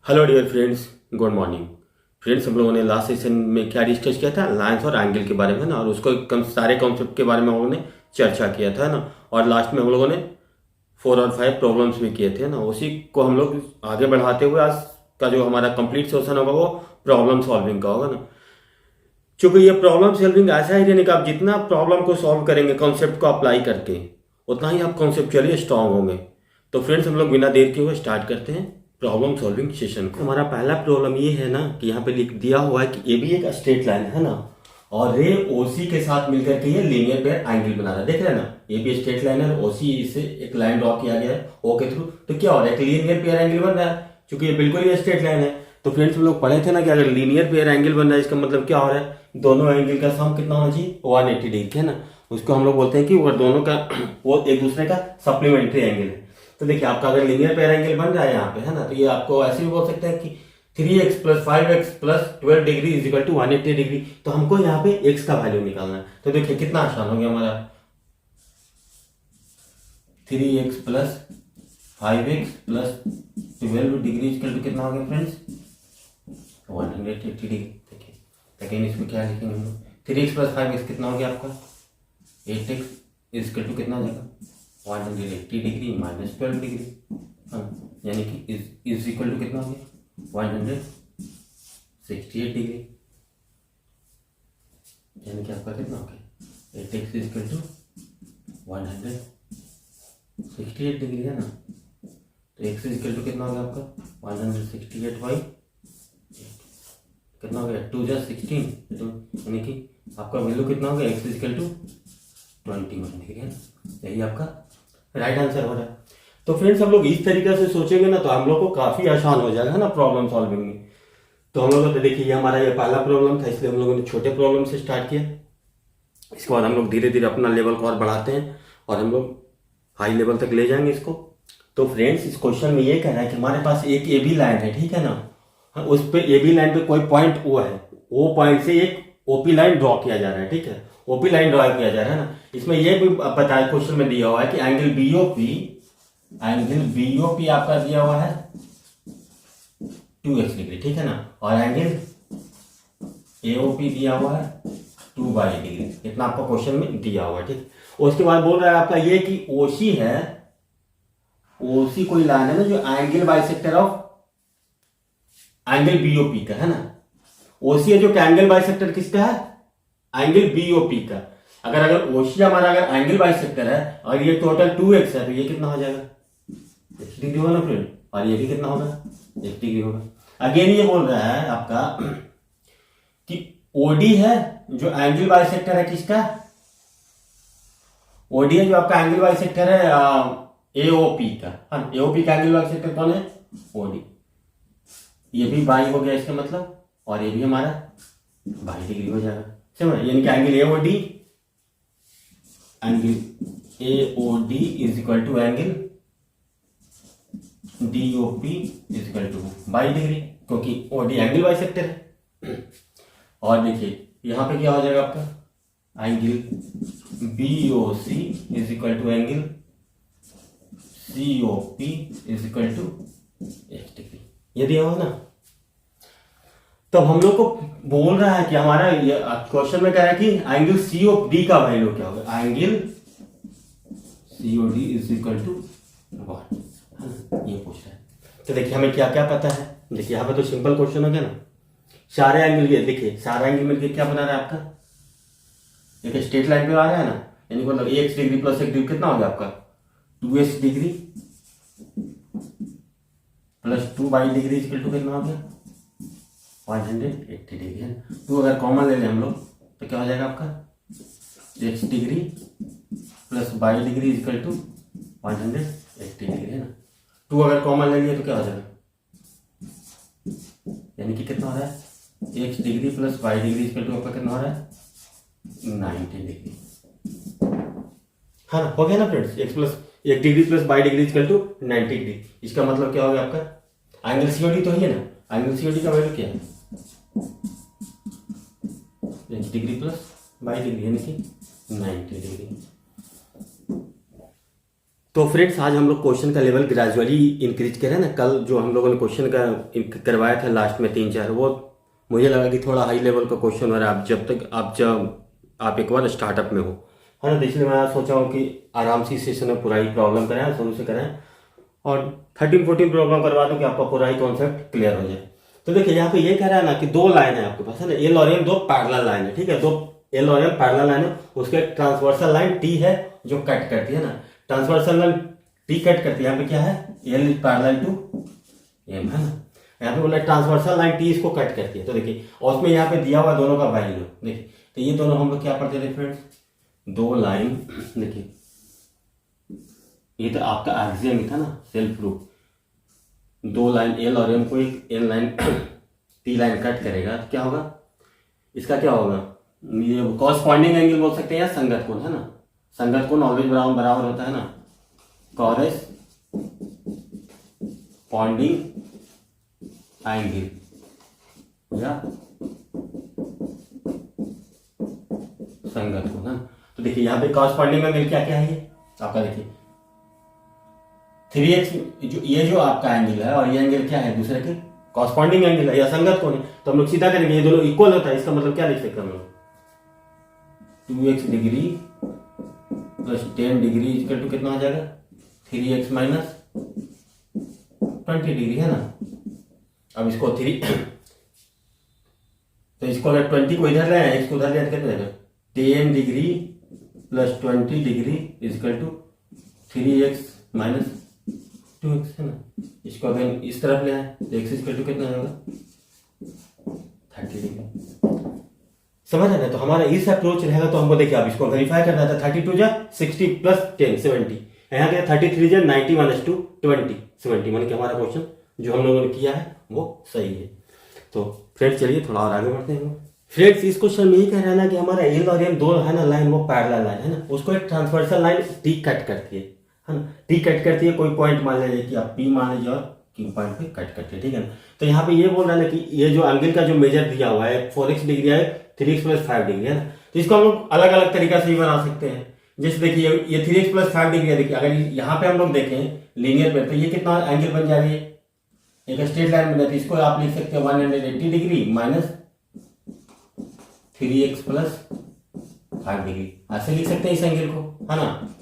Hello dear friends, good morning. Friends, हम लोगों ने लास्ट सेशन में क्या डिस्कस किया था? लाइंस और एंगल के बारे में ना, और उसको सारे कॉन्सेप्ट के बारे में हम लोगों ने चर्चा किया था ना। और लास्ट में हम लोगों ने 4 और 5 प्रॉब्लम्स भी किए थे ना। उसी को हम लोग आगे बढ़ाते हुए आज का जो हमारा कंप्लीट सेशन होगा वो प्रॉब्लम सॉल्विंग का होगा ना। चूंकि ये प्रॉब्लम सॉल्विंग ऐसा है यानी कि आप जितना प्रॉब्लम को सॉल्व करेंगे कॉन्सेप्ट को अप्लाई करके, उतना ही आप कॉन्सेप्चुअली स्ट्रांग होंगे। तो फ्रेंड्स, हम लोग बिना देर के हुए स्टार्ट करते हैं प्रॉब्लम सॉल्विंग सेशन को। हमारा पहला प्रॉब्लम ये है ना कि यहाँ पे लिख दिया हुआ है कि ये भी एक स्ट्रेट लाइन है ना, और रे ओसी के साथ मिलकर के ये लीनियर पेयर एंगल बना रहा है। देख रहे हैं ना, ये भी स्ट्रेट लाइन है, ओसी इसे एक लाइन ड्रॉ किया गया है ओ के थ्रू। तो क्या हो रहा है? एक लीनियर पेयर एंगल बन रहा है, क्योंकि ये बिल्कुल ही स्ट्रेट लाइन है। तो फ्रेंड्स, हम लोग पढ़े थे ना कि अगर लीनियर पेयर एंगल बन रहा है इसका मतलब क्या हो रहा है? दोनों एंगल का सम कितना होना चाहिए? 180 डिग्री है ना। उसको हम लोग बोलते हैं कि वो दोनों का वो एक दूसरे का सप्लीमेंट्री एंगल है। तो देखिए, आपका अगर लीनियर पेयर एंगल बन रहा है यहाँ पे है ना, तो ये आपको ऐसे भी बोल सकते हैं कि 3x + 5x + 12 डिग्री = 180 डिग्री। तो हमको यहाँ पे x का वैल्यू निकालना है। तो देखिए कितना आसान हो गया हमारा। 3x + 5x + 12 डिग्री = कितना हो गया फ्रेंड्स? 180 डिग्री। देखिए लेकिन इसमें क्या लिखेंगे हम लोग? 3x + 5x कितना हो गया आपका? 8x = कितना हो जाएगा? 180 डिग्री - 12 डिग्री। हाँ, यानी कि इज इक्वल टू कितना हो गया? 168 डिग्री। यानी कि आपका कितना हो गया? 8x = 168 डिग्री है ना। तो x = कितना हो गया आपका? 168/8 कितना हो गया? 2 + 16। तो यानी कि आपका वैल्यू कितना हो गया? x = 21 डिग्री है। यही आपका राइट आंसर हो रहा है। तो फ्रेंड्स, हम लोग इस तरीके से सोचेंगे ना तो हम लोग को काफी आसान हो जाएगा ना प्रॉब्लम सॉल्विंग में। तो हम लोग तो देखिए, ये हमारा ये पहला प्रॉब्लम था, इसलिए हम लोगों ने छोटे प्रॉब्लम से स्टार्ट किया। इसके बाद हम लोग धीरे धीरे अपना लेवल को और बढ़ाते हैं और हम लोग हाई लेवल तक ले जाएंगे इसको। तो फ्रेंड्स, इस क्वेश्चन में ये कह रहा है कि हमारे पास एक ए बी लाइन है, ठीक है ना। हाँ, उस पे ए बी लाइन पे कोई पॉइंट ओ है, ओ पॉइंट से एक ओपी लाइन ड्रॉ किया जा रहा है, ठीक है। ओपी लाइन ड्रॉ किया जा रहा है ना। इसमें यह भी बताया, क्वेश्चन में दिया हुआ है कि एंगल बीओपी आपका दिया हुआ है 2x डिग्री, ठीक है ना। और एंगल एओपी दिया हुआ है 2y डिग्री। इतना आपको क्वेश्चन में दिया हुआ है, ठीक। उसके बाद बोल रहा है आपका ये कि ओसी है, ओसी कोई लाइन है ना जो angle bisector of angle BOP का है ना। ओसी है जो एंगल बाइसेक्टर किसका है? एंगल बीओपी का। अगर ओसी हमारा अगर एंगल बाइसेक्टर है और ये टोटल 2x है, तो ये कितना हो जाएगा? 1 डिग्री होगा ना फ्रेंड। और ये भी कितना होगा? 1 डिग्री होगा। अगेन ये बोल रहा है आपका कि ओडी है जो एंगल बाइसेक्टर है किसका? ओडी है जो आपका एंगल बाइसेक्टर है एओपी का। हाँ, एओपी का एंगल बाइसेक्टर कौन है? ओडी। ये भी बाई हो गया इसका मतलब, और ये भी हमारा 22 डिग्री हो जाएगा। समझ? यानी कि angle AOD is equal to angle DOP is equal to 22 degree, क्योंकि ओडी एंगल बाइसेक्टर है। और देखिए यहां पे क्या हो जाएगा आपका? Angle BOC is equal to angle COP is equal to 1 degree. ये दिया हुआ ना। तो हम लोग को बोल रहा है कि हमारा क्वेश्चन में कह रहा है कि एंगल सीओडी का वैल्यू क्या होगा? Angle COD is equal to what, ये पूछ रहा है। तो देखिए हमें क्या क्या पता है। देखिए यहाँ पे तो सिंपल क्वेश्चन हो गया ना। सारे एंगल के देखिए, सारा एंगल मिलकर क्या बना रहा है आपका? एक स्ट्रेट लाइन पे आ रहा है ना, यानी मतलब x डिग्री + 1 डिग्री कितना हो गया आपका? 2x डिग्री + 2y डिग्री = कितना हो गया? 180 डिग्री है। तो अगर कॉमन ले लें हम लोग तो क्या हो जाएगा आपका? x degree + y degree = 180 degree है ना। 2 अगर कॉमन ले लिए तो क्या हो जाएगा? यानी कि कितना हो रहा है? x डिग्री + y डिग्री = आपका कितना हो रहा है? 90 डिग्री। हाँ, हो गया ना फ्रेंड्स। एक डिग्री + y डिग्री = 90 डिग्री। इसका मतलब क्या हो गया आपका? एंगल सीओडी तो है ना। एंगल सीओडी का वैल्यू क्या है? x डिग्री + y डिग्री यानी कि 90 डिग्री। तो फ्रेंड्स आज हम लोग क्वेश्चन का लेवल ग्रेजुअली इंक्रीज करें ना। कल जो हम लोगों ने क्वेश्चन का करवाया था लास्ट में 3-4, वो मुझे लगा कि थोड़ा हाई लेवल का क्वेश्चन हो रहा है। जब आप एक बार स्टार्टअप में हो, है ना, तो इसलिए मैं सोचा हूँ कि आराम से इस सेशन में पूरा ही प्रॉब्लम कराएं, शुरू से कराएं और 13-14 प्रॉब्लम करवा दूँ कि आपका पूरा ही कॉन्सेप्ट क्लियर हो जाए। तो देखिए यहाँ पे ये कह रहा है ना कि दो लाइन है आपके पास, है ना, एल और एम दो पैरेलल लाइन है, ठीक है, दो एल और एम पैरेलल लाइन है, उसके एक ट्रांसवर्सल लाइन टी है जो कट करती है ना, ट्रांसवर्सल लाइन टी कट करती है। यहाँ पे क्या है, एल पैरेलल टू एम, है ना, यहाँ पे बोला ट्रांसवर्सल लाइन टी इसको कट करती है। तो देखिए और उसमें यहाँ पे दिया हुआ दोनों का वैल्यू, देखिए तो ये दोनों हम लोग क्या पढ़ते थे फ्रेंड्स, दो लाइन, देखिए ये तो आपका एक्सियम ही था ना, सेल्फ प्रूफ, दो लाइन एल और एम को एक N line T line cut करेगा तो क्या होगा, इसका क्या होगा, ये कॉरस्पॉन्डिंग एंगल बोल सकते हैं या संगत कोण, है ना, संगत कोण ऑलवेज बराबर होता है ना, कॉरस्पॉन्डिंग एंगल या संगत कोण, है। तो देखिए यहाँ पे कॉरस्पॉन्डिंग एंगल क्या क्या है, ये आपका देखिए 3x, जो आपका एंगल है और ये एंगल क्या है, दूसरे के कॉरस्पॉन्डिंग एंगल है या संगत कोण है। तो हम लोग सीधा करेंगे, ये दोनों इक्वल होता है, इसका मतलब क्या लिख सकते हैं हम लोग, 2x degree plus 10 degree equal to कितना आ जाएगा, 3x माइनस 20 डिग्री, है ना। अब इसको 3 तो इसको अगर 20 को इधर ले आए, इसको उधर ले आए, कितना जाएगा, 10 degree plus 20 degree equal to 3x minus 2x, है ना। इसको अगर इस तरफ ले आए तो x इक्वल टू कितना होगा, 30 डिग्री, समझ रहे हैं। तो हमारा इस अप्रोच रहेगा, तो हमको देखिए अब इसको वेरीफाई करना था, 32 जा 60 प्लस 10 70, यहाँ क्या 33 जा 90 माइनस 2 20 70, माने कि हमारा क्वेश्चन जो हम लोगों ने किया है वो सही है। तो फ्रेंड्स चलिए थोड़ा और आगे बढ़ते हैं। फ्रेंड्स इस क्वेश्चन में यही कह रहा है ना कि हमारा एल और एम दो है ना लाइन, वो पैरेलल लाइन है ना, उसको एक ट्रांसवर्सल लाइन टी कट करती है ना, टी कट करती है, कोई पॉइंट मान लीजिए कि आप पी मान लीजिए और क्यू पॉइंट पे कट करते हैं, ठीक है ना। तो यहाँ पे ये बोल रहा है ना कि ये जो एंगल का जो मेजर दिया हुआ है 4x डिग्री है, 3x प्लस 5 डिग्री, है ना, तो इसको हम लोग अलग अलग तरीका से भी बना सकते हैं। जैसे देखिए ये 3x प्लस 5 डिग्री है, देखिए अगर यहाँ पे हम लोग देखें लीनियर पे, तो ये कितना एंगल बन जा रही है, एक स्ट्रेट लाइन बन जाती है, इसको आप लिख सकते हैं 180 degree minus 3x plus 5 degree, ऐसे लिख सकते हैं इस एंगल को, है ना।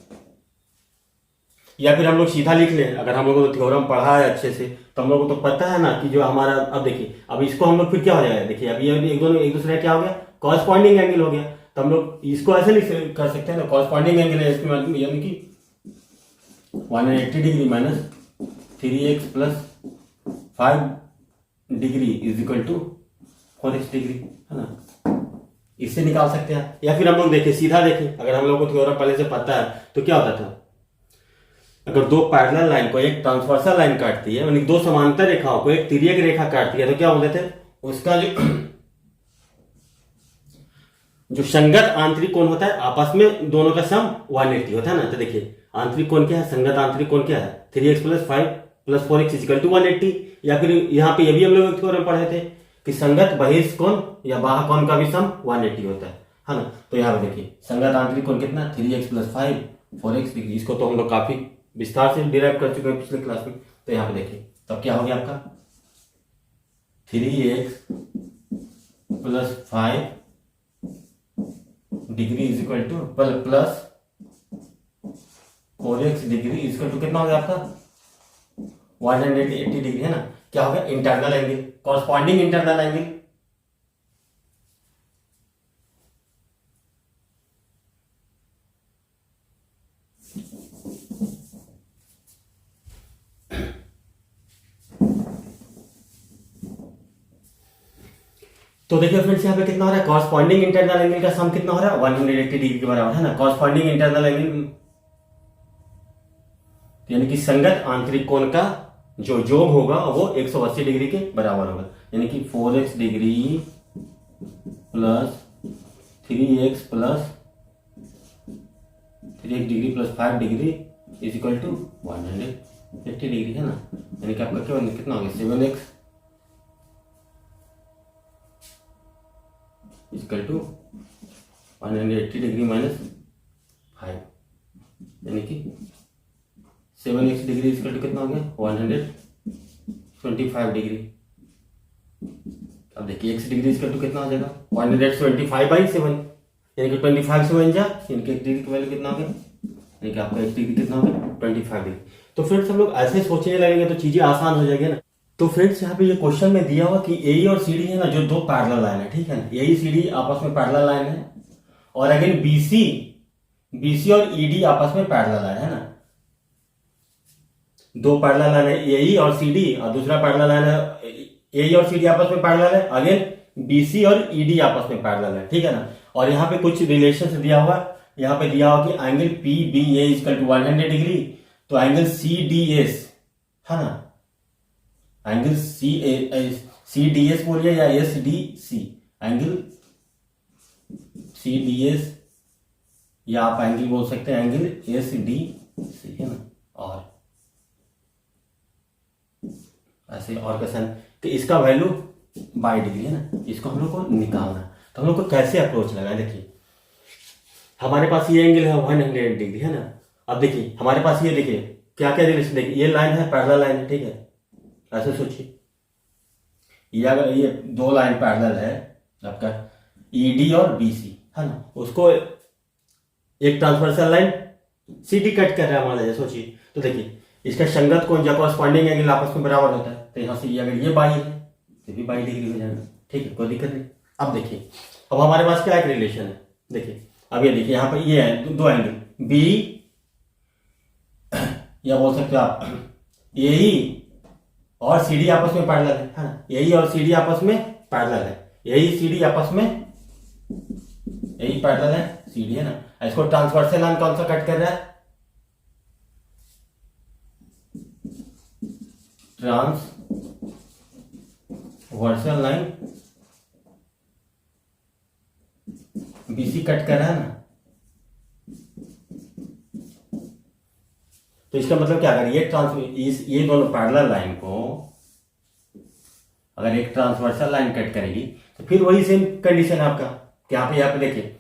या फिर हम लोग सीधा लिख लें, अगर हम लोगों को थ्योरम पढ़ा है अच्छे से तो हम लोगों को तो पता है ना कि जो हमारा, अब देखिए अब इसको हम लोग फिर क्या हो जाएगा, देखिए अभी एक दूसरे क्या हो गया, कॉरस्पॉन्डिंग एंगल हो गया, तो हम लोग इसको ऐसे लिख कर सकते हैं ना, कॉरस्पॉन्डिंग एंगल है इसमें, यानी कि 180 degree minus 3x plus 5 degree is equal to 4x degree, है ना, इससे निकाल सकते हैं। या फिर हम लोग देखें सीधा देखें, अगर हम लोग को थ्योरम पहले से पता है तो क्या होता था, अगर दो पैरेलल लाइन को एक ट्रांसवर्सल लाइन काटती है, यानी दो समांतर रेखाओं को एक तिर्यक रेखा काटती है, तो क्या बोलते थे, उसका जो संगत आंतरिक कोण होता है, आपस में दोनों का सम 180 होता है ना। तो देखिए आंतरिक कोण क्या है, संगत आंतरिक कोण क्या है, 3x plus 5 plus 4x equal to 180। या फिर यहाँ पे ये भी हम लोग थ्योरम पढ़े थे कि संगत बहिर्ष कोण या बाह्य कोण का भी सम 180 होता है ना। तो यहाँ पे देखिए संगत आंतरिक कोण कितना, 3x प्लस 5 4x डिग्री, इसको तो हम लोग काफी विस्तार से डिराइव कर चुके हैं पिछले क्लास में। तो यहाँ पे देखिए तब क्या हो गया आपका, 3x plus 5 degree is equal to plus 4x degree is equal to कितना हो गया आपका 180 डिग्री, है ना। क्या हो गया, internal angle, corresponding internal angle. तो देखिए फ्रेंड्स यहाँ पे कितना हो रहा है, कॉरस्पॉन्डिंग इंटरनल एंगल का सम कितना हो रहा है, 180 डिग्री के बराबर, है ना। कॉरस्पॉन्डिंग इंटरनल एंगल यानी कि संगत आंतरिक कोण का जो योग होगा वो 180 डिग्री के बराबर होगा, यानी कि 4x degree plus 3x plus 3x degree plus 5 degree is equal to 180 degree, है ना। यानी कि आपका क्या कितना हो गया, 7x equal to 180 degree minus 5, यानी कि 7x डिग्री इक्वल टू कितना हो गया 125 डिग्री। अब देखिए x डिग्री इक्वल टू कितना हो जाएगा 125/7, यानी कि 25 से 1 जा, यानी कि x डिग्री की वैल्यू कितना हो गया, यानी कि आपका x डिग्री कितना हो गया 25 डिग्री। तो फ्रेंड्स हम लोग ऐसे सोचने लगेंगे तो चीजें आसान हो जाएगी ना। तो फ्रेंड्स यहाँ पे ये क्वेश्चन में दिया हुआ कि AE और CD है ना, जो दो पैरेलल लाइन है, ठीक है ना, AE CD आपस में पैरेलल लाइन है, और अगेन BC और ED आपस में पैरेलल लाइन है ना, दो पैरेलल लाइन है AE और CD, और दूसरा पैरेलल लाइन है AE और CD आपस में पैरेलल है, अगेन BC और ED आपस में पैरेलल है, ठीक है ना। और यहाँ पे कुछ रिलेशन दिया हुआ, यहाँ पे दिया हुआ कि angle PBA equal to 100 degree, तो एंगल CDS है ना, एंगल CDS बोलिए या SDC, एंगल CDS या आप एंगल बोल सकते हैं एंगल SDC है ना, और ऐसे और क्वेश्चन कि इसका वैल्यू बाई डिग्री है ना, इसको हम लोग को निकालना। तो हम लोग को कैसे अप्रोच लगाए, देखिए हमारे पास ये एंगल है 100 डिग्री है ना। अब देखिए हमारे पास ये देखिए क्या क्या रिलेशन, देखिए ये लाइन है पैरेलल लाइन है, ठीक है, ऐसे सोचिए ये अगर ये दो लाइन पैरेलल है आपका ED और BC है ना, उसको एक ट्रांसवर्सल लाइन CD कट कर रहा है मान लीजिए, सोचिए। तो देखिए इसका संगत कोण या कॉरस्पॉन्डिंग एंगल आपस में बराबर होता है, तो यहाँ से ये अगर ये बाई है तो भी 22 डिग्री हो जाएगा, ठीक है, कोई दिक्कत नहीं। अब देखिए अब हमारे पास क्या एक रिलेशन है, देखिए अब ये देखिए यहाँ पर ये है दो एंगल B या बोल सकते हो आप AE और CD आपस में पैरेलल है ना, AE और CD आपस में पैरेलल है, AE CD आपस में, AE पैरेलल है CD है ना, इसको ट्रांसवर्सल लाइन कौन सा कट कर रहा है, ट्रांसवर्सल लाइन BC कट कर रहा है ना। तो इसका मतलब क्या, अगर ये दोनों पैरेलल लाइन को अगर एक ट्रांसवर्सल लाइन कट करेगी तो फिर वही सेम कंडीशन है आपका, यहाँ पे देखिए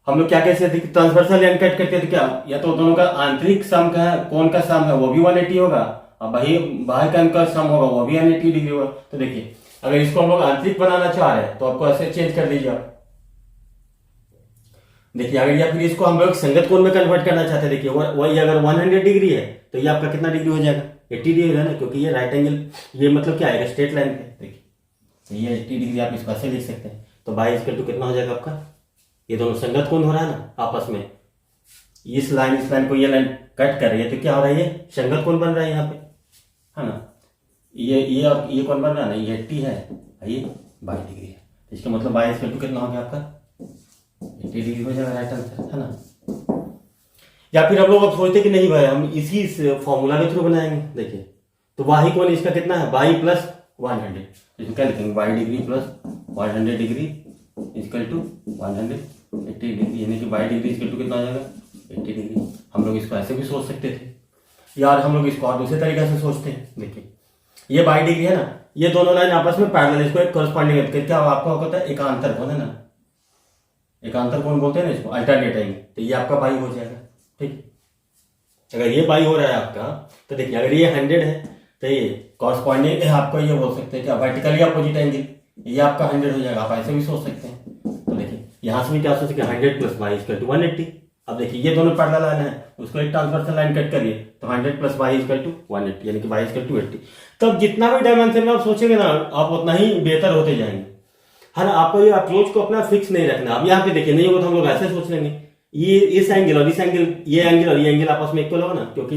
हम लोग क्या कैसे ट्रांसवर्सल लाइन कट करते हैं तो क्या, या तो दोनों का आंतरिक सम का कोण का सम है वो भी 180 होगा, और बाह्य कोण का सम होगा वो भी 180 डिग्री होगा। तो देखिए अगर इसको हम लोग आंतरिक बनाना चाह रहे हैं तो आपको ऐसे चेंज कर दीजिए आप, देखिए अगर या फिर इसको हम लोग संगत कोण में कन्वर्ट करना चाहते हैं, देखिए वही अगर 100 डिग्री है तो ये आपका कितना डिग्री हो जाएगा 80 डिग्री है ना, क्योंकि ये राइट एंगल, ये मतलब क्या आएगा स्ट्रेट लाइन पे, देखिए तो ये 80 डिग्री आप इसको ऐसे लिख सकते हैं। तो बाई इक्वल टू कितना हो जाएगा आपका, ये दोनों संगत कोण हो रहा है ना आपस में, इस लाइन को ये लाइन कट कर रही है तो क्या हो रहा है, ये संगत कोण बन रहा है यहाँ पे है ना, ये कोण बन रहा है ना, ये 80 है, ये 22 डिग्री है, इसका मतलब बाई इक्वल टू कितना हो गया आपका 80 डिग्री हो जाएगा, राइट आंसर है ना। या फिर हम लोग अब सोचते कि नहीं भाई हम इसी फॉर्मूला के थ्रू बनाएंगे, देखिए तो बाही कोण इसका कितना है बाई प्लस 100, इसको क्या लिखेंगे y degree plus 100 degree equal to 180 degree, यानी कि बाई डिग्री इक्वल टू कितना आ जाएगा 80 डिग्री। हम लोग इसको ऐसे भी सोच सकते थे, यार हम लोग इसको और दूसरे तरीके से सोचते हैं, देखिए ये बाई डिग्री है ना, ये दोनों लाइन आपस में पैरेलल, इसको एक कॉरस्पॉन्डिंग क्या आपका होता है एकांतर कोण है ना, एकांतर कोण बोलते हैं ना इसको, अल्टरनेट एंगल, तो ये आपका बाई हो जाएगा, ठीक। अगर ये बाई हो रहा है आपका तो देखिए अगर ये 100 है तो ये कॉरस्पॉन्डिंग आपको ये बोल सकते हैं क्या वर्टिकली अपोजिट एंगल, ये आपका 100 हो जाएगा, आप ऐसे भी सोच सकते हैं। तो देखिए यहां से भी क्या सोच सकते हैं 100 प्लस बाई इक्वल टू 180। अब देखिए ये दोनों पैरेलल लाइन है, उसको एक ट्रांसवर्सल लाइन कट करिए तो 100 प्लस बाई इक्वल टू 180, यानी कि बाई इक्वल टू 80। तब जितना भी डायमेंशन में आप सोचेंगे ना आप उतना ही बेहतर होते जाएंगे, है ना। आपको ये अप्रोच को अपना फिक्स नहीं रखना। अब यहाँ पे देखिए नहीं होगा तो हम लोग ऐसे सोच लेंगे ये इस एंगल और इस एंगल, ये एंगल और ये एंगल आपस में इक्वल होगा ना, क्योंकि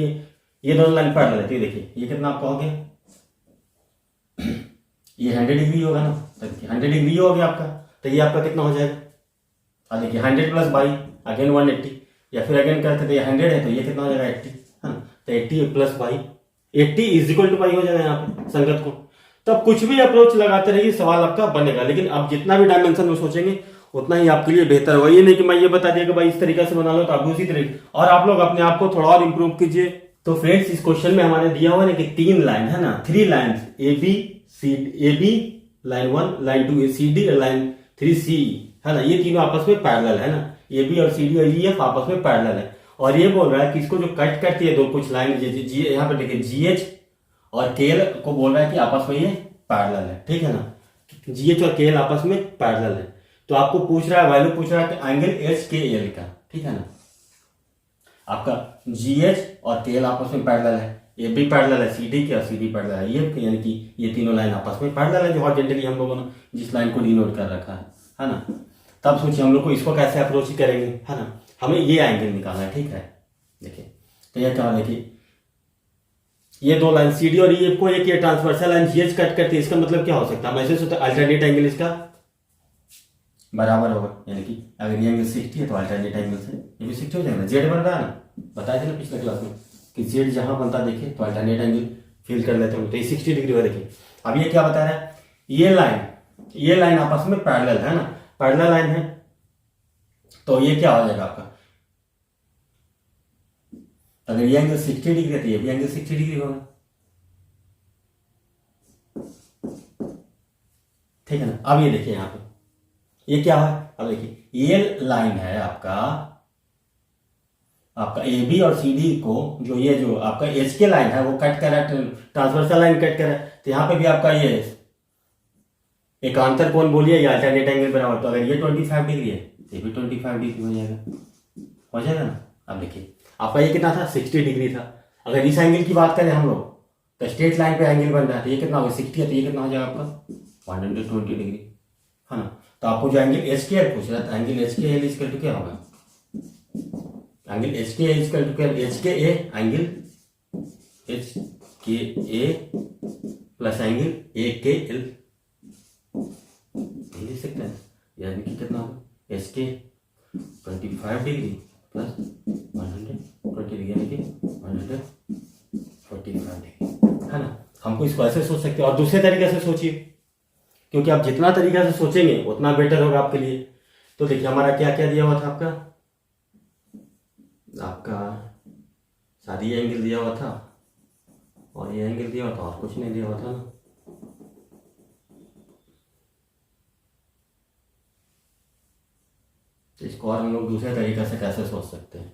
ये दोनों लाइन पैरेलल रहती है। देखिए ये कितना आपका हो गया, ये 100 डिग्री होगा ना, तो 100 डिग्री हो गया आपका, तो ये आपका कितना हो जाएगा, देखिए 100 प्लस बाई अगेन 180, या फिर अगेन करते तो ये 100 है तो ये कितना हो जाएगा 80, है ना। तो 80 plus by 80 is equal two by हो जाएगा यहाँ पे संगत को। तब कुछ भी अप्रोच लगाते रहिए सवाल आपका बनेगा, लेकिन आप जितना भी डायमेंशन में सोचेंगे उतना ही आपके लिए बेहतर होगा। ये नहीं कि मैं ये बता दिया कि भाई इस तरीके से बना लो तो आप उसी तरीके, और आप लोग अपने आप को थोड़ा और इंप्रूव कीजिए। तो फ्रेंड्स इस क्वेश्चन में हमारे दिया हुआ है कि 3 लाइन है ना, 3 line A B line 1 line 2 C D line 3 C है ना, ये तीनों आपस में पैरेलल है ना, ए बी और सी डी और ई एफ आपस में पैरेलल है। और ये बोल रहा है कि इसको जो कट करती है दो कुछ लाइन, जी यहाँ पर देखिए GH और KL को बोल रहा है कि आपस में ये पैरेलल है, ठीक है ना, GH और KL आपस में पैरेलल है। तो आपको पूछ रहा है, वैल्यू पूछ रहा है कि एंगल HKL का, ठीक है ना, आपका GH और KL आपस में पैरेलल है, ये भी पैरेलल है CD के और CD पैरेलल है, ये यानी कि ये तीनों लाइन आपस में पैरेलल है, जो जनरली हम लोगों ने जिस लाइन को डिनोट कर रखा है ना। तब सोचिए हम लोग को इसको कैसे अप्रोच करेंगे, है ना, हमें ये एंगल निकालना है, ठीक है। देखिए तो यह क्या, देखिए ये दो लाइन CD और EF को एक ये ट्रांसवर्सल लाइन GH कट करती है, इसका मतलब क्या हो सकता है, ऐसे सोचते अल्टरनेट एंगल इसका बराबर होगा, यानी कि अगर ये एंगल 60 है तो अल्टरनेट एंगल से ये भी 60 हो जाएगा। Z बन रहा है ना, बताया था ना पिछले क्लास में कि Z जहां बनता देखे तो अल्टरनेट एंगल फील कर लेते हैं, तो ये 60 डिग्री हो। देखिए अब ये क्या बता रहा है, ये लाइन आपस में पैरेलल है ना, पैरेलल लाइन है, तो ये क्या हो जाएगा आपका, अगर ये एंगल 60 डिग्री है तो ये भी एंगल 60 डिग्री होगा, ठीक है ना। अब ये देखिए यहाँ पे ये क्या है, अब देखिए ये लाइन है आपका AB और CD को, जो ये जो आपका HK लाइन है वो कट कर रहा है, ट्रांसवर्सल लाइन कट कर रहा है, तो यहाँ पे भी आपका ये एकांतर कोण बोलिए या अल्टरनेट एंगल बराबर, तो अगर ये 25 डिग्री है तो ये भी 25 डिग्री हो जाएगा ना। अब देखिए आपका ये कितना था, 60 डिग्री था, अगर इस एंगल की बात करें हम लोग तो स्ट्रेट लाइन पे एंगल बन रहा है, तो ये कितना होगा 60 है, तो ये कितना हो जाएगा आपका 120 डिग्री, है ना। तो आपको जो एंगल HKL पूछ रहा था, एंगल HKL इक्वल टू क्या होगा, एंगल HKA इक्वल टू क्या, HKA angle HKA plus angle AKL, लिख सकते हैं, यानी कि कितना होगा HK 25 डिग्री प्लस 120 डिग्री, यानी कि 145 डिग्री, है ना। हमको इसको ऐसे सोच सकते हैं, और दूसरे तरीके से सोचिए, क्योंकि आप जितना तरीका से सोचेंगे उतना बेटर होगा आपके लिए। तो देखिए हमारा क्या क्या दिया हुआ था, आपका सारी ये एंगल दिया हुआ था और ये एंगल दिया हुआ था और कुछ नहीं दिया हुआ था ना। तो इसको और हम लोग दूसरे तरीके से कैसे सोच सकते हैं,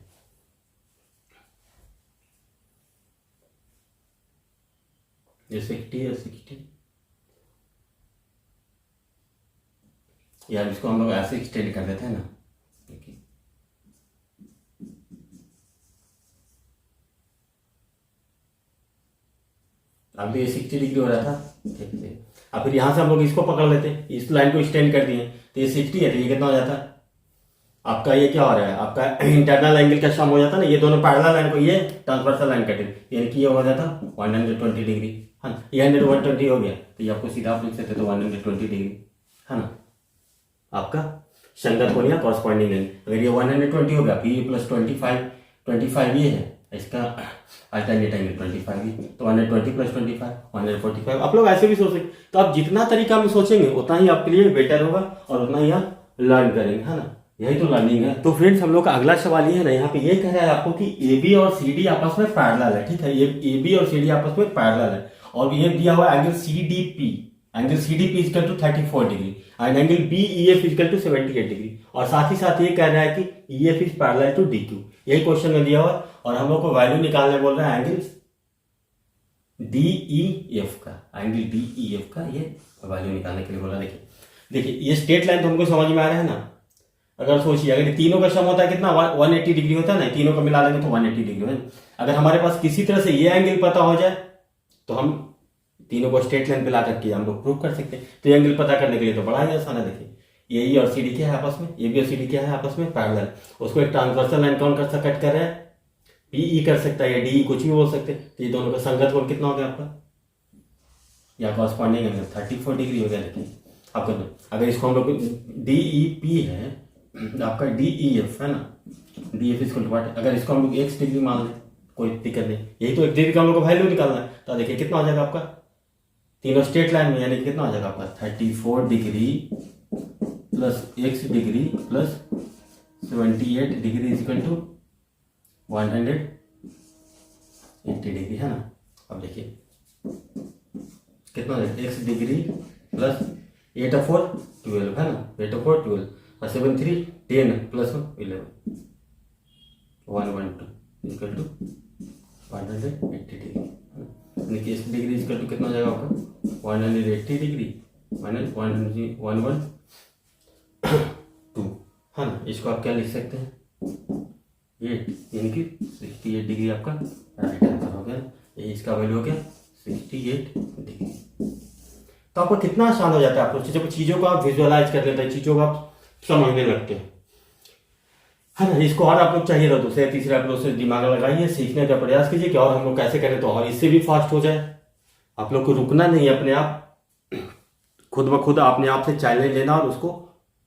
ये 60 है 60, यार इसको हम लोग ऐसे एक्सटेंड कर देते हैं ना, देखिए अब ये 60 डिग्री हो रहा था, ठीक है। अब फिर यहाँ से हम लोग इसको पकड़ लेते हैं, इस लाइन को एक्सटेंड कर दिए, तो ये 60 है, तो ये कितना हो जाता है आपका, ये क्या हो रहा है आपका इंटरनल एंगल का सम हो जाता है ना, ये दोनों पैरेलल लाइन को ये ट्रांसवर्सल लाइन कटे, यानी कि ये हो जाता 120 डिग्री, है ना, ये 120 हो गया, तो ये आपको सीधा आप लिख सकते तो 120 डिग्री, है ना, आपका संगत कोण या कॉरस्पॉन्डिंग एंगल। अगर ये 120 हो गया, फिर प्लस 25 ये है, इसका अल्टरनेट एंगल 25 ही, तो 120 प्लस 25 145। आप लोग ऐसे भी सोच सकते, तो आप जितना तरीका में सोचेंगे उतना ही आपके लिए बेटर होगा और उतना ही आप लर्न करेंगे, है ना, यही तो लर्निंग है। तो फ्रेंड्स हम लोग का अगला सवाल ये है ना, यहाँ पे ये कह रहा है आपको कि AB और CD आपस में पैरेलल है, ठीक है, ये AB और CD आपस में पैरेलल है, और ये दिया हुआ angle CDP, angle CDP equal to 34 degree and angle BEF equal to 78 degree, और साथ ही साथ ये कह रहा है कि EF is parallel to DQ, यही क्वेश्चन में दिया हुआ है, और हम लोग को वैल्यू निकालने बोल रहा है एंगल DEF का, एंगल DEF का ये वैल्यू निकालने के लिए बोला। देखिए ये स्ट्रेट लाइन तो हमको समझ में आ रहा है ना, अगर सोचिए अगर तीनों का सम होता है कितना 180 डिग्री होता है ना, तीनों को मिला देंगे तो 180 डिग्री है। अगर हमारे पास किसी तरह से ये एंगल पता हो जाए तो हम तीनों को स्ट्रेट लाइन पे ला करके हम लोग प्रूव कर सकते हैं। तो ये एंगल पता करने के लिए तो बड़ा ही आसान है। देखिए ये और CD क्या है आपस में, AB और CD क्या है आपस में पैरेलल, उसको एक ट्रांसवर्सल लाइन कौन कर सकता, कट कर रहा है, PE कर सकता है या DE, कुछ भी बोल सकते हैं। तो ये दोनों का संगत कोण कितना हो गया आपका, या कॉरस्पॉन्डिंग एंगल 34 डिग्री हो गया। देखिए आपको अगर इसको हम लोग DEP है आपका DEF है ना, DEF इक्वल टू व्हाट, अगर इसको हम लोग x डिग्री मान लें कोई दिक्कत नहीं, यही तो एक डिग्री का हम लोग को वैल्यू निकालना है। तो देखिए कितना हो जाएगा आपका तीनों स्ट्रेट लाइन में, यानी कितना हो जाएगा आपका 34 degree plus x degree plus 78 degree equal to 180 degree, है ना। अब देखिए कितना हो जाएगा x डिग्री प्लस 8 और 4 12 है ना, 8 और 4 12 और 7 3 10 प्लस 11, 112 इक्वल टू 180 डिग्री, यानी कि 80 डिग्री इक्वल टू कितना हो जाएगा आपका 180 डिग्री माइनस 112, है ना। इसको आप क्या लिख सकते हैं 8, यानी कि 68 डिग्री आपका राइट आंसर हो गया। ये इसका वैल्यू हो गया 68 डिग्री। तो आपको कितना आसान हो जाता है, आपको जब चीज़ों को आप विजुअलाइज कर लेते हैं, चीज़ों को आप समझने लगते हैं, है ना। इसको और आप लोग चाहिए तो दूसरे तीसरे आप लोग से दिमाग लगाइए, सीखने का प्रयास कीजिए कि और हम लोग कैसे करें तो और इससे भी फास्ट हो जाए। आप लोग को रुकना नहीं, अपने आप खुद ब खुद अपने आप से चैलेंज लेना और उसको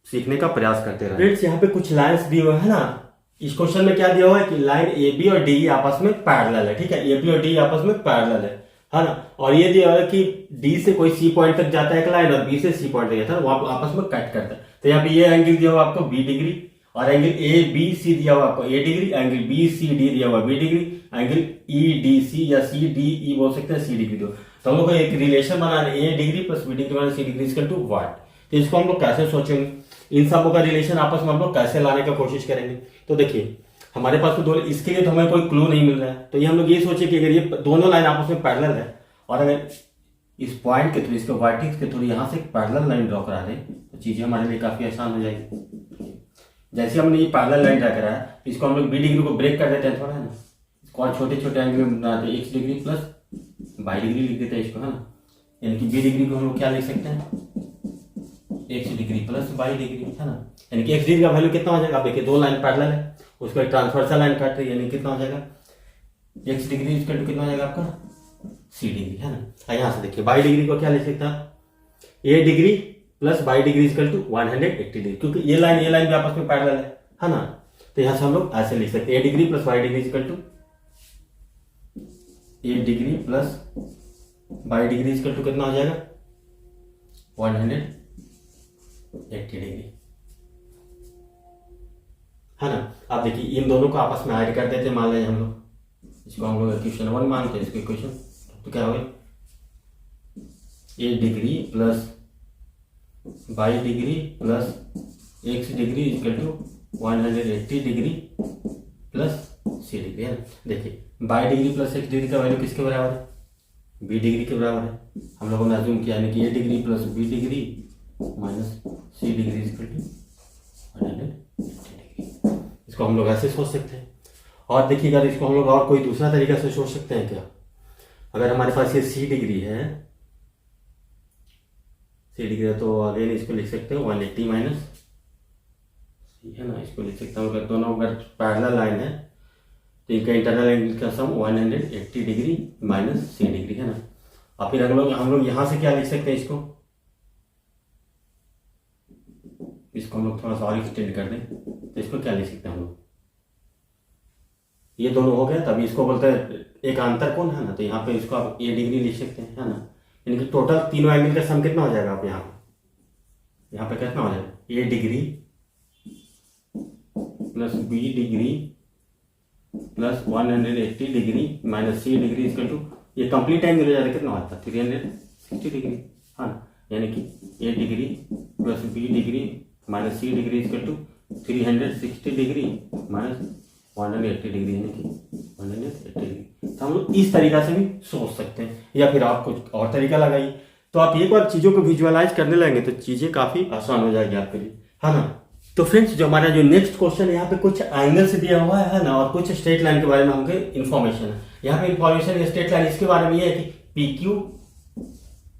सीखने का प्रयास करते रहना। फ्रेंड्स यहाँ पे कुछ लाइन्स दिए हुए हैं ना, इस क्वेश्चन में क्या दिया हुआ है कि लाइन ए बी और डी आपस में पैरेलल है, ठीक है, ए बी और डी आपस में पैरेलल है ना। और ये दिया हुआ है कि डी से कोई सी पॉइंट तक जाता है एक लाइन और बी से सी पॉइंट तक जाता है, वो आपस में कट करता है। तो यहाँ पे ये एंगल दिया हुआ आपको बी डिग्री, और एंगल ए बी सी दिया हुआ आपको A degree, angle B C D दिया हुआ B degree, angle E D C या सी डी ई बोल सकते हैं सी डिग्री दो। तो हम लोग को एक रिलेशन बनाना है A degree plus B degree minus C degree equal to what. तो इसको हम लोग कैसे सोचेंगे, इन सबों का रिलेशन आपस में हम लोग कैसे लाने का कोशिश करेंगे। तो देखिए हमारे पास तो दो, इसके लिए तो हमें कोई क्लू नहीं मिल रहा है। तो ये हम लोग ये सोचे कि अगर ये दोनों लाइन आपस में पैरेलल है और अगर इस पॉइंट के थ्रू, इसके वर्टेक्स के थ्रू यहाँ से एक पैरेलल लाइन ड्रॉ करा दें तो चीजें हमारे लिए काफी आसान हो जाएगी। जैसे हमने ये पैरेलल लाइन ड्रा करा है, इसको हम लोग बी डिग्री को ब्रेक कर देते हैं थोड़ा, है ना। इसको और छोटे छोटे एंगल में बनाते हैं, x degree plus Y degree लिख देते हैं इसको, है ना। यानी कि बी डिग्री को हम लोग क्या लिख सकते हैं x degree plus Y degree, है ना। यानी कि एक्स डिग्री का वैल्यू कितना हो जाएगा, आप देखिए दो लाइन पैरेलल है, उसको एक ट्रांसवर्सल लाइन काट रही है, यानी कितना हो जाएगा एक्स डिग्री इक्वल टू कितना हो जाएगा आपका सी डिग्री, है ना। यहाँ से देखिए वाई डिग्री को क्या लिख सकते हैं A degree plus Y degree equal to 180 degree, क्योंकि ये लाइन भी आपस में पैरेलल है ना। तो यहाँ से हम लोग ऐसे लिख सकते हैं A degree plus Y degree equal to A degree plus Y degree equal to कितना हो जाएगा 180 डिग्री, है ना। आप देखिए इन दोनों को आपस में ऐड कर देते हैं, मान लें हम लोग इसको हम लोग इक्वेशन 1 मानते हैं, इसको इक्वेशन तो क्या होगा A degree plus Y degree plus x degree equal to 180 degree plus C degree, है ना। देखिए Y degree plus x degree का वैल्यू किसके बराबर है बी डिग्री के बराबर है। हम लोगों ने अज्यूम किया है कि A degree plus B degree minus C degree equal to 180 degree. इसको हम लोग ऐसे सोच सकते हैं। और देखिएगा इसको हम लोग और कोई दूसरा तरीका से सोच सकते हैं क्या, अगर हमारे पास ये सी डिग्री है, सी डिग्री है तो अगेन इसको लिख सकते हैं 180 माइनस सी, है ना। इसको लिख सकता हूँ अगर दोनों अगर पैरेलल लाइन है तो इनका इंटरनल एंगल का सम 180 डिग्री माइनस सी डिग्री, है ना। और फिर हम लोग यहाँ से क्या लिख सकते हैं, इसको हम लोग थोड़ा सा और एक्सटेंड कर दें तो इसको क्या लिख सकते हैं हम लोग, ये दोनों हो गए तभी इसको बोलते हैं एक अंतर कोण, है ना। तो यहाँ पे इसको आप ए डिग्री लिख सकते हैं, है ना। यानी कि टोटल तीनों एंगल का सम कितना हो जाएगा आप यहाँ पे कितना हो जाएगा A degree plus B degree plus 180 degree minus C degree equal to ये कंप्लीट एंगल हो जाएगा कितना होता है 360 डिग्री, हाँ। यानी कि A degree plus B degree minus C degree equal to 360 degree minus 180 degree, यानी कि 180 डिग्री। तो हम लोग इस तरीका से भी सोच सकते हैं, या फिर आप कुछ और तरीका लगाइए। तो आप एक बार चीज़ों को विजुअलाइज करने लगेंगे तो चीज़ें काफ़ी आसान हो जाएगी आपके लिए, है ना। तो फ्रेंड्स जो हमारा जो नेक्स्ट क्वेश्चन है यहाँ पे कुछ एंगल्स दिया हुआ है ना, और कुछ स्ट्रेट लाइन के बारे में हमको इन्फॉर्मेशन है। यहाँ पे इन्फॉर्मेशन स्ट्रेट लाइन इसके बारे में ये है कि पी क्यू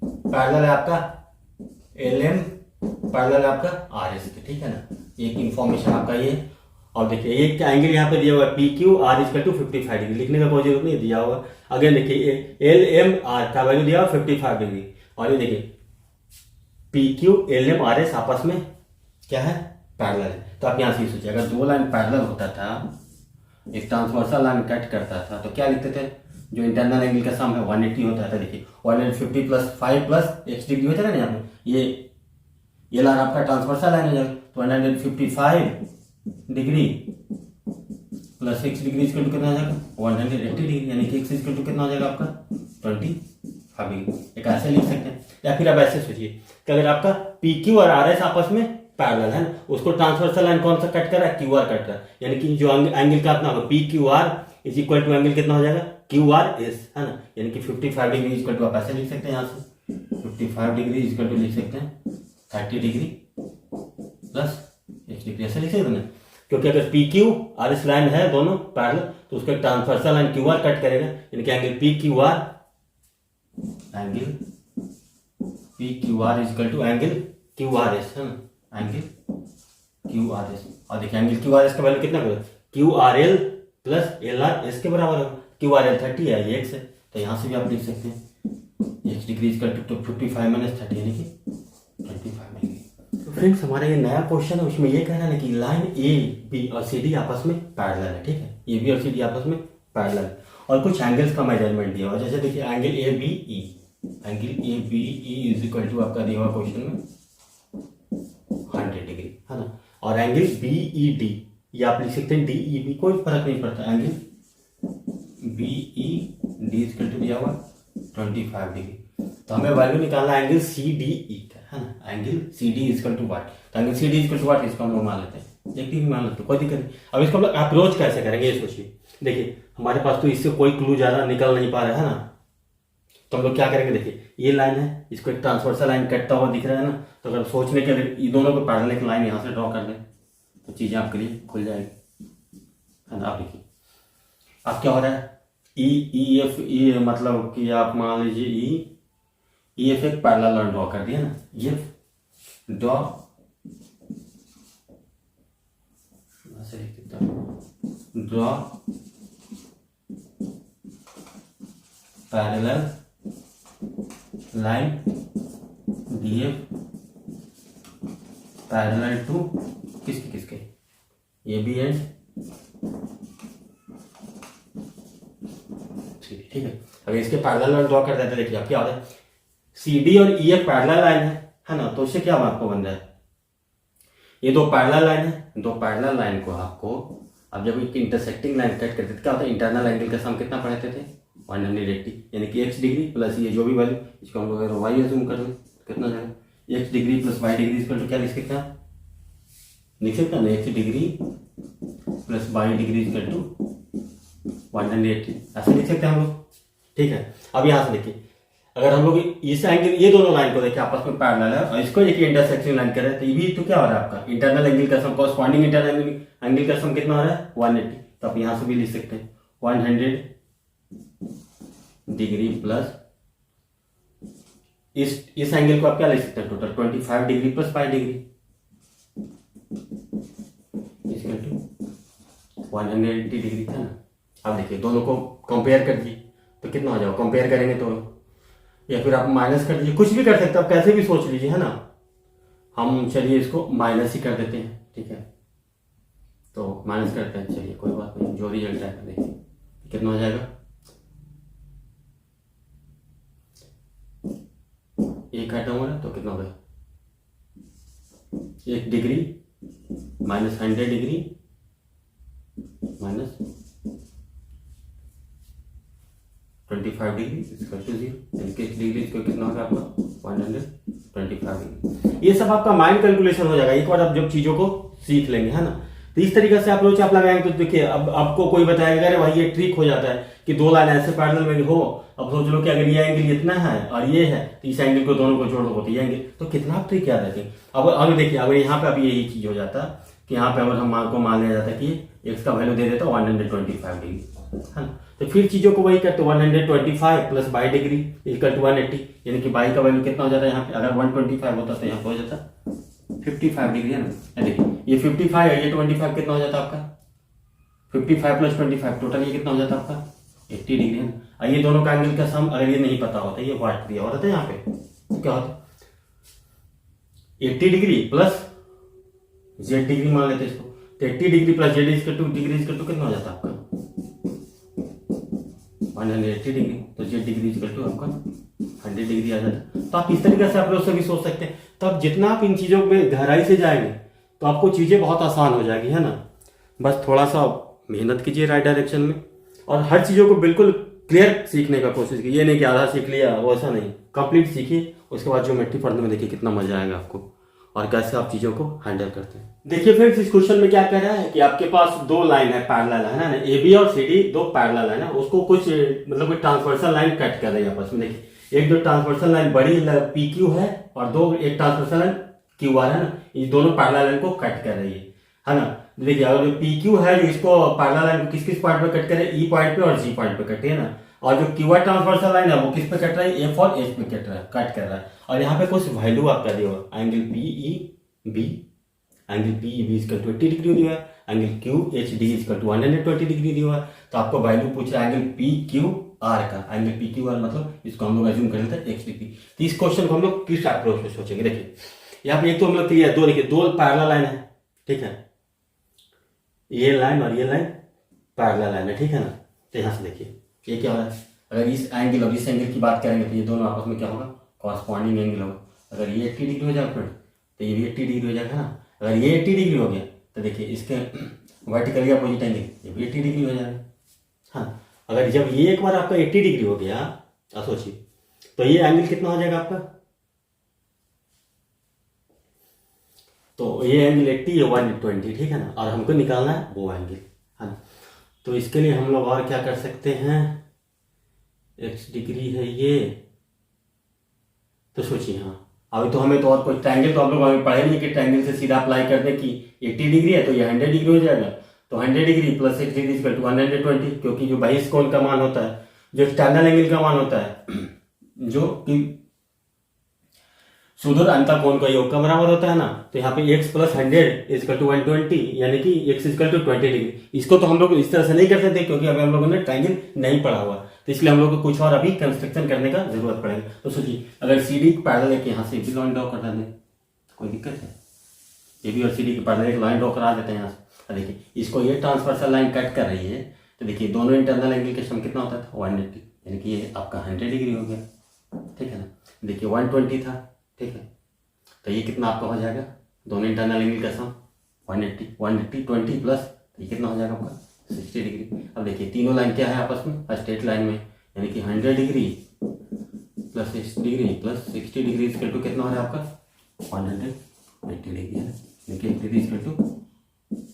पैरेलल है आपका एल एम पैरेलल है आपका आर एस के, ठीक है ना। एक इन्फॉर्मेशन आपका ये। और देखिए एक एंगल यहाँ पे दिया हुआ है P Q R equal to 55 degree, लिखने का कोई जरूरत नहीं दिया हुआ। अगेन देखिए एल एम आर का वैल्यू दिया हुआ 55 डिग्री, और ये देखिए P Q L M R S आपस में क्या है पैरेलल है। तो आप यहाँ से सोचिए अगर दो लाइन पैरेलल होता था, एक ट्रांसवर्सल लाइन कट करता था तो क्या लिखते थे, जो इंटरनल एंगल का सम है 180 होता था। देखिए 150 प्लस 5 प्लस एक्स डिग्री होता है ना, यहाँ पे ये लाइन आपका ट्रांसवर्सल लाइन हो जाएगा। तो 155 degree plus x degree equal to कितना हो जाएगा 180 डिग्री, यानी कि एक्स इक्वल टू कितना हो जाएगा आपका 25 डिग्री। एक ऐसे लिख सकते हैं, या फिर आप ऐसे सोचिए कि अगर आपका पी क्यू और आर एस आपस में पैरेलल है ना, उसको ट्रांसवर्सल लाइन कौन सा कट कर रहा है, क्यू आर कट कर रहा है, यानी कि जो एंगल का अपना होगा P Q R is equal to angle कितना हो जाएगा क्यू आर एस, है ना, यानी कि 55 डिग्री इज इक्वल टू आप ऐसे लिख सकते हैं, यहाँ से 55 डिग्री इज इक्वल टू लिख सकते हैं 30 डिग्री प्लस x डिग्री, ऐसे लिख सकते हैं ना, क्योंकि अगर P Q R S line है दोनों पैरेलल तो उसका transversal line Q R cut करेगा, यानी कि angle P Q R is equal to angle Q R S, है ना, एंगल क्यू आर एस। और देखिए एंगल क्यू आर एस का वैल्यू कितना होगा, Q R L plus L R S के बराबर होगा, क्यू आर एल 30 है, ये एक्स है, तो यहाँ से भी आप लिख सकते हैं x degree equal to 55 minus 30 यानी कि 25 डिग्री। तो फ्रेंड्स हमारा ये नया क्वेश्चन है, उसमें ये कह रहा है कि लाइन ए बी और सी डी आपस में पैरेलल है, ठीक है, ए बी और सी डी आपस में पैरेलल है, और कुछ एंगल्स का मेजरमेंट दिया हुआ, जैसे देखिए angle A B E, angle A B E is equal to आपका दिया हुआ क्वेश्चन में 100 डिग्री, है ना, और एंगल बी ई डी ये आप लिख सकते हैं डी ई बी, कोई फर्क नहीं पड़ता, angle B E D is equal to दिया हुआ 25 डिग्री। तो हमें वैल्यू निकालना एंगल सी डी ई का, है ना, angle C D is equal to what, तो angle C D is equal to what इसको हम लोग मान लेते हैं, एक डिग्री मान लेते हैं, कोई दिक्कत नहीं। अब इसको हम लोग अप्रोच कैसे करेंगे ये सोचिए, देखिए हमारे पास तो इससे कोई क्लू ज्यादा निकल नहीं पा रहा है ना, तो हम लोग क्या करेंगे, देखिए ये लाइन है, इसको एक ट्रांसवर्सल लाइन कटता हुआ दिख रहा है ना, तो अगर सोचने के अगर ये दोनों को पैरेलल एक लाइन यहाँ से ड्रॉ कर दें तो चीजें आपके लिए खुल जाएगी, है ना। आप देखिए अब क्या हो रहा है, ई एफ ई मतलब कि आप मान लीजिए ई एफ एक पैरेलल लाइन ड्रॉ कर दिया ना, ये draw parallel line D F parallel to किसके ए बी एंड ठीक है। अगर इसके पैरेलल लाइन ड्रॉ कर देते हैं, देखिए अब क्या होता है, सी डी और ई एफ पैरेलल लाइन है ना, तो उससे क्या आपको बन रहा है, ये दो पैरेलल लाइन है, दो पैरेलल लाइन को आपको अब जब एक इंटरसेक्टिंग लाइन कट करते थे क्या होता है, इंटरनल एंगल का सम कितना पढ़ते थे 180, यानी कि x डिग्री प्लस ये जो भी वैल्यू, इसको हम लोग अगर y अज्यूम कर लें कितना जाएगा, x degree plus y degree equal to क्या लिख सकते हैं, लिख सकते हैं ना, x degree plus y degree equal to 180, ऐसे लिख सकते हैं हम लोग, ठीक है। अब यहाँ से देखिए अगर हम लोग इस एंगल ये दोनों लाइन को देखिए आपस में पैरेलल है और इसको एक इंटरसेक्शन लाइन करें तो ये भी तो क्या हो रहा है आपका इंटरनल एंगल का सम, कॉरस्पॉन्डिंग इंटरनल एंगल का सम कितना हो रहा है 180, तो आप यहाँ से भी लिख सकते हैं 100 डिग्री प्लस इस एंगल को आप क्या लिख सकते हैं total 25 degree plus 5 degree equal to 180 degree, है ना। अब देखिए दोनों को कंपेयर कर दिए तो कितना हो जाएगा, कंपेयर करेंगे तो, या फिर आप माइनस कर दीजिए, कुछ भी कर सकते हैं आप, कैसे भी सोच लीजिए, है ना। हम चलिए इसको माइनस ही कर देते हैं, ठीक है, तो माइनस करते हैं, चलिए कोई बात नहीं, जो रिजल्ट आएगा देखिए कितना हो जाएगा, एक आइटम हो रहा है तो कितना हो गया 1 degree minus 100 degree minus 25 degree इसका टू 0, यानी कि 1 डिग्री इसको कितना होगा आपका 125 डिग्री। ये सब आपका माइंड कैलकुलेशन हो जाएगा एक बार आप जब चीजों को सीख लेंगे, है ना। तो इस तरीके से अप्रोच आप लगाएंगे तो देखिए अब आपको कोई बताएगा अरे भाई ये ट्रिक हो जाता है कि दो लाइन ऐसे पैरेलल में हो, अब सोच लो कि अगर ये एंगल इतना है और ये है तो इस एंगल को दोनों को जोड़ दो तो ये एंगल, तो कितना आप ट्रिक याद रखें। अब देखिए अगर यहाँ पे अभी यही चीज हो जाता कि यहाँ पे अगर हम मान लिया जाता कि एक्स का वैल्यू दे देता 125 डिग्री, है ना, तो फिर चीजों को वही करते 125 प्लस 22 डिग्री इक्वल टू 180, यानी कि बाई का वैल्यू कितना हो जाता है यहाँ पे, अगर 125 होता तो यहाँ पे हो जाता 55 डिग्री, है ना। देखिए ये 55 है, ये 25 कितना हो जाता आपका 55 प्लस 25 टोटल ये कितना हो जाता आपका 80 डिग्री, है ना। ये दोनों का एंगल का सम अगर ये नहीं पता होता, ये वाट दिया होता है यहाँ पे, तो क्या होता 80 डिग्री प्लस z डिग्री मान लेते इसको, तो 80 degree plus z equal to degree equal to कितना हो जाता आपका 180 डिग्री, तो z डिग्री इक्वल टू आपका 100 डिग्री आ जाता। तो आप इस तरीके से अप्रोच से भी सोच सकते हैं। तो अब जितना आप इन चीजों में गहराई से जाएंगे तो आपको चीजें बहुत आसान हो जाएगी, है ना। बस थोड़ा सा मेहनत कीजिए राइट डायरेक्शन में और हर चीजों को बिल्कुल क्लियर सीखने का कोशिश कीजिए, ये नहीं कि आधा सीख लिया वैसा नहीं, कंप्लीट सीखिए। उसके बाद ज्योमेट्री पढ़ने में देखिए कितना मजा आएगा आपको। और कैसे आप चीज़ों को हैंडल करते हैं। देखिए फ्रेंड्स, इस क्वेश्चन में क्या कह रहा है कि आपके पास दो लाइन है पैरेलल, है ना, ए बी और सी डी दो पैरेलल है ना, उसको कुछ मतलब कोई ट्रांसवर्सल लाइन कट कर रही है आपस में। देखिए एक जो ट्रांसवर्सल लाइन बड़ी पी क्यू है और दो एक ट्रांसवर्सल लाइन क्यू आर है ना, ये दोनों पैरेलल लाइन को कट कर रही है ना। देखिए अगर जो पी क्यू है इसको पैरेलल लाइन को किस किस पॉइंट पे कट करे, ई पॉइंट पे और जी पॉइंट पे कटे है ना, और जो क्यू आर ट्रांसवर्सल लाइन है वो किस पे कट रहा है, एफ और एच पे कट कर रहा है। और यहाँ पे कुछ वैल्यू आपका दिया हुआ angle P E B, angle P E B is equal to 80 degree दिया है, angle Q H D is equal to 120 degree दिया है। तो आपको वैल्यू पूछ रहा है एंगल पी क्यू आर का, एंगल पी क्यू आर मतलब इसको हम लोग एज्यूम कर लेते हैं एक्स डिग्री। तो इस क्वेश्चन को हम लोग किस अप्रोच में सोचेंगे, देखिए यहाँ पे एक तो हम लोग क्लियर, दो देखिए दो पैरेलल लाइन है, ठीक है, ये लाइन और ये लाइन पैरेलल लाइन है, ठीक है ना। तो यहाँ से देखिए ये क्या हो रहा है, अगर इस एंगल और इस एंगल की बात करेंगे तो ये दोनों आपस में क्या होगा, कॉरस्पॉन्डिंग एंगल होगा। अगर ये 80 डिग्री हो जाएगा तो ये भी 80 डिग्री हो जाएगा ना। अगर ये 80 डिग्री हो गया तो देखिए इसके वर्टिकली अपोजिट एंगल ये भी 80 डिग्री हो जाएगा। हाँ, अगर जब ये एक बार आपका 80 डिग्री हो गया, आप सोचिए तो ये एंगल कितना हो जाएगा आपका, तो ये एंगल 80 है 120, ठीक है ना, और हमको निकालना है वो एंगल, है ना। तो इसके लिए हम लोग और क्या कर सकते हैं, x डिग्री है ये, तो सोचिए हाँ अभी तो हमें तो और कोई ट्रायंगल तो हम लोग अभी पढ़े नहीं कि ट्रायंगल से सीधा अप्लाई कर दें कि 80 डिग्री है तो ये 100 डिग्री हो जाएगा, तो 100 degree plus 6 degree equal to 120, क्योंकि जो बहिष कोण का मान होता है, जो एक्सटर्नल एंगल का मान होता है, जो कि सुदूर अंतर कोण का योग का बराबर होता है ना। तो यहाँ पे x प्लस 100 इजकल टू 120, यानी कि x इजकल टू 20 डिग्री। इसको तो हम लोग इस तरह से नहीं कर सकते क्योंकि अभी हम लोगों ने ट्रायंगल नहीं पढ़ा हुआ, तो इसलिए हम लोग को कुछ और अभी कंस्ट्रक्शन करने का जरूरत पड़ेगा। तो सोचिए अगर सी डी पैरेलल है कि यहाँ से भी लाइन ड्रॉ कर दें, कोई दिक्कत है, ए बी और सी डी के पैरेलल एक लाइन ड्रॉ करा देते हैं यहाँ से। देखिए इसको ये ट्रांसवर्सल लाइन कट कर रही है, तो देखिए दोनों इंटरनल एंगल का सम कितना होता था 180, यानी कि ये आपका 100 डिग्री हो गया, ठीक है ना। देखिए 120 था, ठीक है, तो ये कितना आपका हो जाएगा, दोनों इंटरनल एंगल का सम 180 20 प्लस ये कितना हो जाएगा आपका 60 डिग्री। अब देखिए तीनों लाइन क्या है आपस में, स्ट्रेट लाइन में, यानी कि 100 degree plus 60 degree plus 60 degree equal to कितना हो रहा है आपका 180 डिग्री है, यानी कि 1 डिग्री इक्वल टू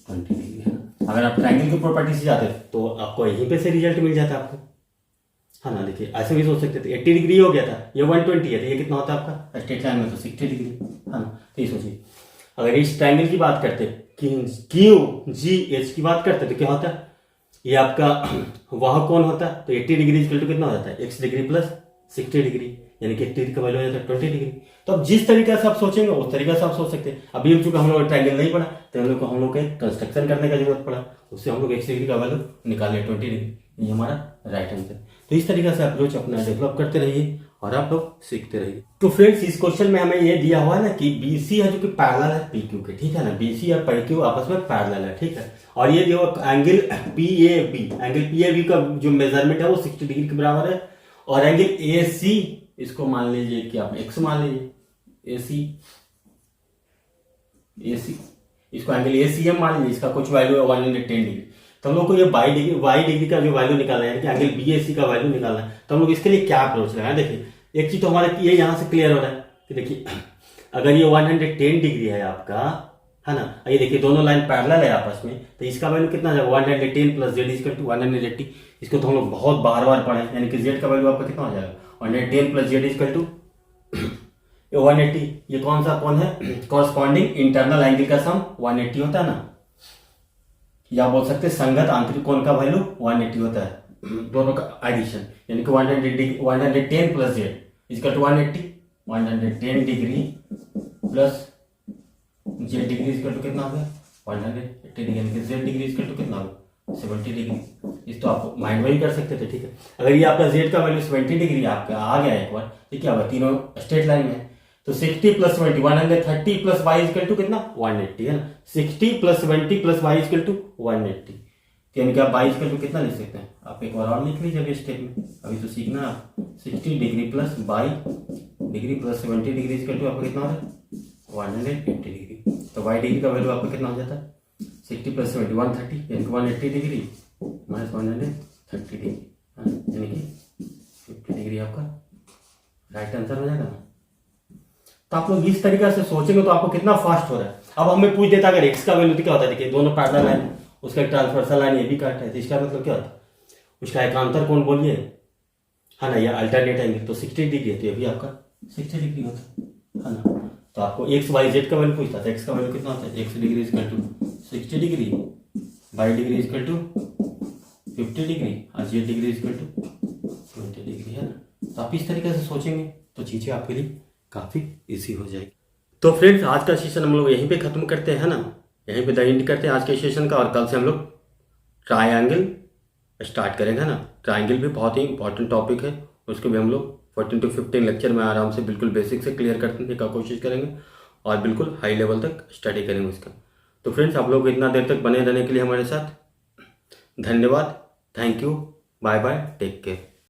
20 डिग्री है ना। अगर आप ट्रायंगल की प्रॉपर्टी से जाते तो आपको यहीं पे से रिजल्ट मिल जाता आपको, हाँ ना। देखिए ऐसे भी सोच सकते थे 80 डिग्री हो गया था, ये 120 है तो ये कितना होता है आपका स्ट्रेट लाइन में तो 60 डिग्री, है ना। तो ये सोचिए अगर इस ट्रायंगल की बात करते, क्यू जी एच की बात करते तो क्या होता है, ये आपका वह कौन होता है, तो 80 डिग्री इक्वल टू कितना हो जाता है x डिग्री प्लस 60 डिग्री, यानी कि 80 डिग्री का वैल्यू हो जाता है 20 डिग्री। तो अब जिस तरीके से आप सोचेंगे उस तरीके से आप सोच सकते हैं। अभी हम चूंकि हम लोग ट्रायंगल नहीं पढ़ा तो हम लोग को कंस्ट्रक्शन करने का जरूरत पड़ा, उससे हम लोग x डिग्री का वैल्यू निकाले 20 डिग्री, ये हमारा राइट आंसर। तो इस तरीके से अप्रोच अपना डेवलप करते रहिए और आप लोग सीखते रहिए। तो फ्रेंड्स इस क्वेश्चन में हमें ये दिया हुआ है ना कि BC है जो कि पैरेलल है PQ के, ठीक है ना, BC और PQ आपस में पैरेलल है, ठीक है। और ये जो एंगल PAB का जो मेजरमेंट है वो 60 डिग्री के बराबर है, और एंगल AC इसको मान लीजिए कि आप x मान लीजिए, AC इसको एंगल ACM मान लीजिए, इसका कुछ वैल्यू है 110 डिग्री। तो हम लोग को ये y डिग्री का जो वैल्यू निकालना है, कि एंगल BAC का वैल्यू निकालना है, तो हम लोग इसके लिए क्या अप्रोच लगाए। देखिए एक चीज तो हमारा ये यहाँ से क्लियर हो रहा है कि देखिए अगर ये 110 डिग्री है आपका, है ना, ये देखिए दोनों लाइन पैरेलल है आपस में, तो इसका वैल्यू कितना है 110 प्लस z इक्वल टू 180। इसको तो हम लोग बहुत बार बार पढ़े, यानी कि z का वैल्यू आपका कितना हो जाएगा 110 प्लस z इक्वल टू 180। ये कौन सा कौन है, कॉरस्पॉन्डिंग इंटरनल एंगल का सम 180 होता है ना, या बोल सकते हैं संगत आंतरिक कोण का वैल्यू 180 होता है, दोनों का एडिशन, यानी कि 110 plus z equal to 110 degree plus z degree equal to कितना हो गया 180 डिग्री, यानी कि z डिग्री इक्वल टू कितना होगा 70 डिग्री। इस तो आप माइंड वाइज कर सकते थे, ठीक है। अगर ये आपका z का वैल्यू 70 डिग्री आपका आ गया एक बार, तो क्या होगा, तीनों स्ट्रेट लाइन में, तो 60 plus 20 130 plus y equal to कितना 180, है ना। 60 plus 20 plus y equal to 180, यानी कि आप y इक्वल टू कितना लिख सकते हैं, आप एक बार और लिख लीजिए अभी स्टेप में, अभी तो सीखना आप। 60 degree plus y degree plus 70 degree equal to आपका कितना हो रहा है 180 डिग्री। तो y डिग्री का वैल्यू आपका कितना हो जाता है 60 प्लस 70 130, यानी कि 180 डिग्री माइनस 130 डिग्री, यानी कि 50 डिग्री आपका राइट आंसर हो जाएगा ना। तो आप लोग इस तरीके से सोचेंगे तो आपको कितना फास्ट हो रहा है। अब हमें पूछ देता अगर एक्स का वैल्यू तो क्या होता है, देखिए दोनों पैरेलल लाइन, उसका ट्रांसवर्सल लाइन ये भी कट है, तो इसका मतलब क्या होता है, उसका एकांतर कोण बोलिए है ना, ये अल्टरनेट एंगल तो 60 डिग्री है, तो ये भी आपका 60 डिग्री होता है ना। तो आपको एक्स वाई जेड का वैल्यू पूछता है, एक्स का वैल्यू कितना होता है, x degree equal to 60 degree, y degree equal to 50 degree और z degree equal to 20 degree है ना। तो आप इस तरीके से सोचेंगे तो चीज़ें आपके लिए काफ़ी इजी हो जाएगी। तो फ्रेंड्स आज का सेशन हम लोग यहीं पे ख़त्म करते हैं ना, यहीं पे द एंड करते हैं आज के सेशन का, और कल से हम लोग ट्रायंगल स्टार्ट करेंगे ना। ट्रायंगल भी बहुत ही इंपॉर्टेंट टॉपिक है, उसको भी हम लोग 14 to 15 लेक्चर में आराम से बिल्कुल बेसिक से क्लियर करने का कोशिश करेंगे और बिल्कुल हाई लेवल तक स्टडी करेंगे उसका। तो फ्रेंड्स आप लोग इतना देर तक बने रहने के लिए हमारे साथ धन्यवाद, thank you, bye bye, take care.